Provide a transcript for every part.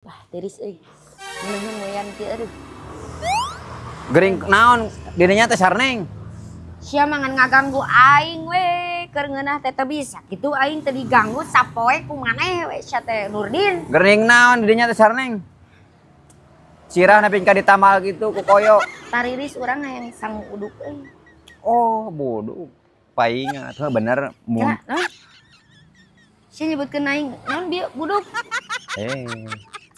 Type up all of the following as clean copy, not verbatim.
Wah, tiris euy. Munahan moyan teh aduh. Gering naon dirinya teh sarneng. Sia mangan ngaganggu aing we, keur ngeunah teh teu bisa. Kitu aing teu diganggu sapoe ku maneh we sia teh Nurdin. Gering naon dirinya teh sarneng. Sirah nepi ka ditamal gitu ku koyo. Tariris urang hayang sangu uduk euy. Oh, bodoh. Paingat bener Kira, naon? Sia nyebutkeun aing, naon bieu buduk?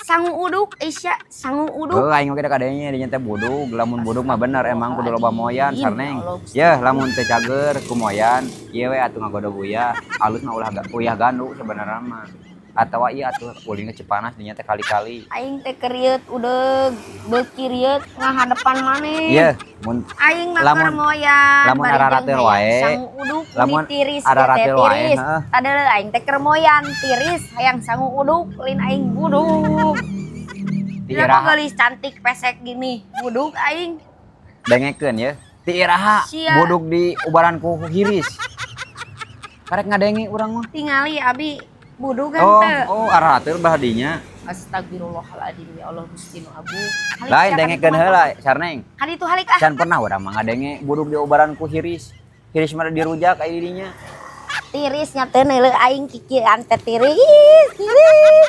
Sangu uduk, Aisyah, sangu uduk. Oh, aing oge da kadenya dinya teh budug, lamun budug mah bener emang kudu loba moyan sarneng. Yeuh, lamun teh cager ku moyan, ieu we atuh ngagodog uyah. Alus mah ulah uyah gandu sebenarnya mah. Atawa ieu atuh ulin ke Cipanas dinya teh kali-kali. Aing teh keriet udeg, beuki riet ngahadepan maneh. Ieu, mun aing mah keur moyan, lamun ararateur wae. Sangu uduk, Lamun tiris, ararateur wae, heeh. Tadeuh aing teh keur moyan, tiris, hayang sangu uduk, lin aing buduk. Kenapa gelis cantik pesek gini, buduk aing. Dengekeun ye. Ti iraha budug di ubaran ku hiris. Karek ngadenge urang mah. Tingali abi budug teh. Oh, ararateur bah dinya. Astagfirullahaladzim ya Allah Gusti nu abu. Lain dengekeun heula sarneng. Kali itu halik ah. Can pernah urang mah ngadenge budug di ubaran ku hiris. Hiris mah dirujak aya dinya. Tirisnya teh neuleuh aing kikian teh tiris,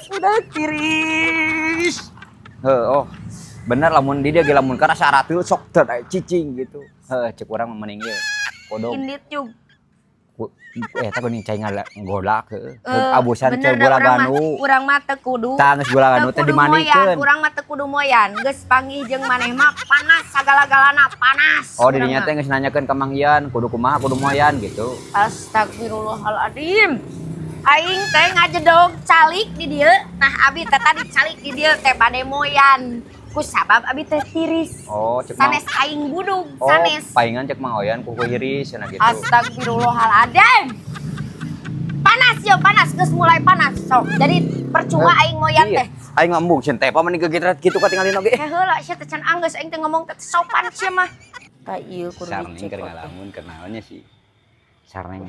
udah tiris. Oh. Bener lamun di dia ge lamun karasa arateur sok teu cicing gitu. Cek urang mah mending ge. Kodong. Indit jug. Eta geuning cai nggodak heueuh. Abusan cai gula ganu. Urang mah teu kudu. Tah geus gula ganu teh dimanikeun. Urang mah teu kudu moyan, geus panggih jeung maneh mah panas sagala-galana panas. Oh, dirinya teh geus nanyakeun ka Mang Ian, kudu kumaha kudu moyan gitu. Astagfirullahaladzim. Aing teh ngajedog calik di dieu. Nah, abi teh tadi calik di dieu teh bade moyan. Ku sabab abi teh tiris. Oh, cek sanes aing budug, sanes. Paingan cek Mang Oyan ku hiris cenah gitu. Astagfirullahaladzim. Panas yo, panas geus mulai panas sok. Jadi percuma aing moyan teh. Aing ngambung ceun teh pamani gegitrat kitu katingalin oge. Heula sia teh can anggeus aing teh ngomong teh sopan sia mah. Ka ieu kudu dicek. Sareng keur ngalamun keur naonnya sih. Sareng.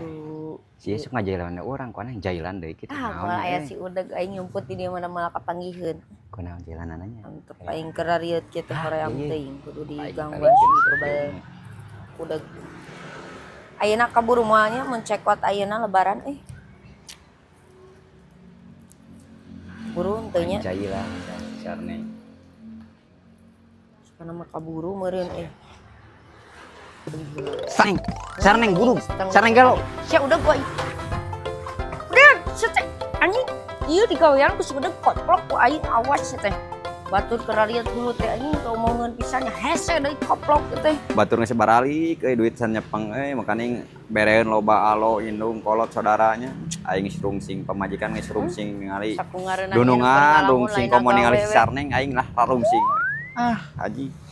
Sia sok ngajailan urang ku aneh jailan deui kitu naon. Ah, aya si udeg aing nyumput di dieu mana malah kapanggieun. Kunaon jailanananya? Untuk aing keur rieuh kitu hoream teuing kudu digangguan si perbal udeg. Ayeuna kaburu moalnya mun cekot ayeuna lebaran buru teu nya. Jailan sareng. Kana mah kaburu meureun Sareng burung. Sareng gelo. Sia udah gua. Udah, sia teh anjing. Ieu digawean ku si udah koplok ku aing awas sia teh. Batur kerariet dulu teh anjing omongeun pisannya hese deui koplok teh. Batur geus baralik duit san nyepeng makaning bereun loba alo indung kolot saudaranya. Aing geus rungsing pamajikan geus rungsing ningali. Dunungan rungsing komo ningali sareng aing lah rungsing. Haji.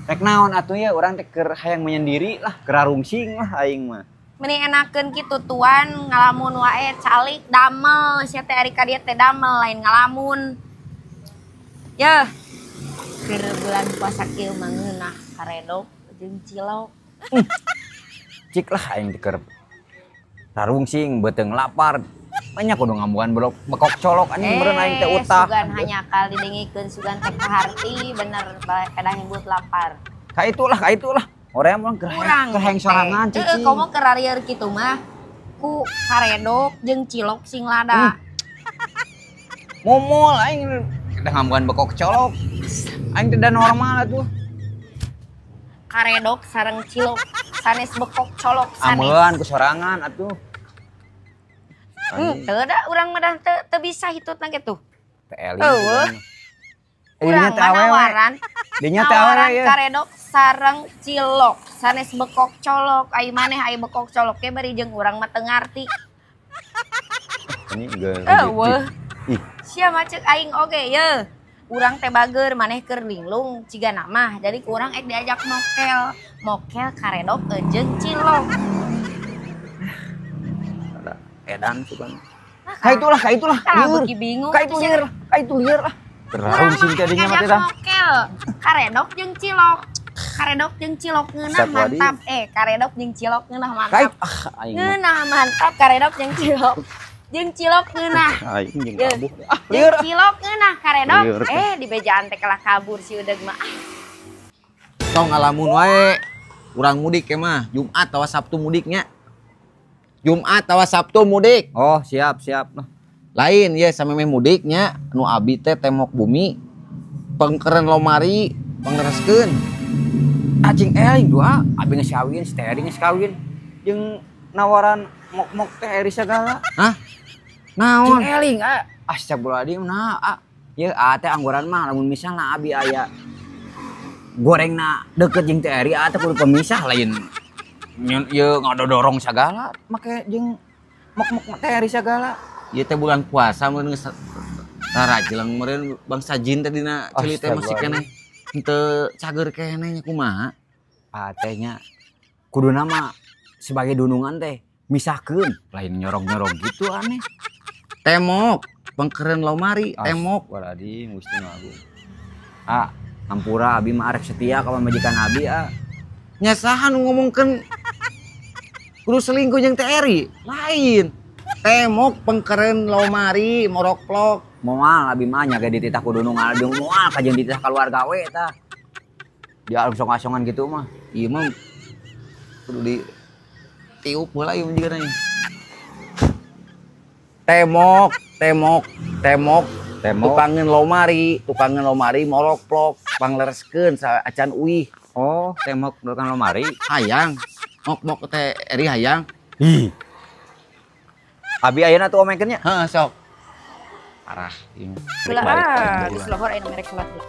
Rek naon atuh ya urang teh keur hayang menyendiri lah, keur rungsing lah aing mah. Mending enakeun kitu tuan ngalamun wae calik damel sia teh ari ka dieu teh damel lain ngalamun. Yeuh. Keur bulan puasa kieu mah ngeunah karedok jeung cilok. Cik lah aing teh keur rungsing beuteung lapar. Banyak kudu ngambuan bekok colok anjing meureun aing teh utah. Sugan hanya kali didengikeun sugan teh kaharti bener kedah nyebut lapar. Ka itulah. Hoream urang keur hayang sorangan cicing. Komo keur arieur kitu mah ku karedok jeung cilok sing lada. Momol aing kedah ngambuan bekok colok. Aing teh da normal atuh. Karedok sareng cilok sanes bekok colok sanes. Ameun ku sorangan atuh. Teu da urang mah teu bisa hitutna kitu. Teh eli. Urang mah nawaran. Dinya teh awewe ya. Karedok sareng cilok sanes bekok colok. Ai maneh ai bekok colok ge bari jeung urang mah teu ngarti. Ini geus. Ih, sia mah ceuk aing oge yeuh. Urang teh bager maneh keur linglung ciga namah. Jadi ku urang diajak mokel. Mokel karedok jeung cilok. Edan sugan. Ka itulah. Bingung. Ka itu lieur lah. Terlalu sing tadinya mah teh. Mokel. Karedok jeung cilok. Karedok jeung cilok ngeunah mantap. Karedok jeung cilok ngeunah mantap. Ngeunah mantap karedok jeung cilok. jeung cilok ngeunah. Aing jeung Ye. kabuh. Jeung cilok ngeunah karedok. Lieur. Di bejaan teh kalah kabur si udeg mah. Tong ngalamun wae. Urang mudik ya mah. Jumat tawa Sabtu mudiknya. Jumat tawa Sabtu mudik. Oh, siap. Lain ya samemeh mudiknya. Nu abi teh temok bumi. Pengkeren lomari. Pengreskeun. Acing eling dua, abi geus kawin, si Teh geus kawin. Jeung nawaran mok-mok teh eri segala. Hah? Cing Naon? eling astagfirullahaladzim nah ya teh angguran mah lamun misalna abi aya gorengna deket jeung teh eri teh kudu pemisah lain ye ngadodorong sagala make jeung mok-mok teh eri segala. Ieu teh bulan puasa mun geus rarajelang meureun bangsa jin teh dina cili teh masih keneh henteu cager keneh nya kumaha? Tehnya kuduna mah sebagai dunungan teh misahkeun lain nyorong-nyorong gitu aneh. Temok, pengkeren lomari, temok. Waladi Gusti Agung. Ampura abi mah arek setia ka majikan abi Nya saha nu ngomongkeun kudu selingkuh jeung teh eri? Lain. Temok, pengkeren lomari, morok-plok. Moal abi mah nya ge dititah ku dunungan jeung moal ka jeung dititah keluarga we tah. Dia asong-asongan gitu mah. Ieu mah kudu di tiup heula ieu juga nih. Temok. Tukangeun lomari, morok-plok, panglereskeun acan uih. Oh, temok tukang lomari. Hayang. Mok teh eri hayang. Ih. Abi ayeuna tuh omekeun nya. Heeh, sok. Parah ieu. Heula geus lohor aya merek salat deui.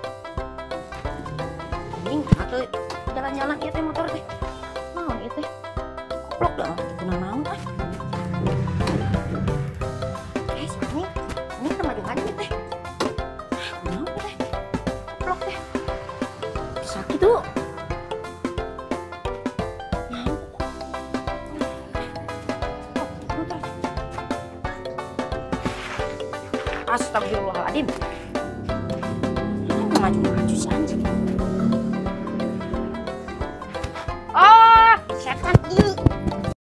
Anjing atuh jalan-jalan ieu teh motor teh. Naon ieu teh? Koplok dah, kunaon naon ah. Ini maju-maju teh. Naon teh? Koplok teh. Sakit tuh. Astagfirullahaladzim. Maju-maju si anjing. Oh, setan.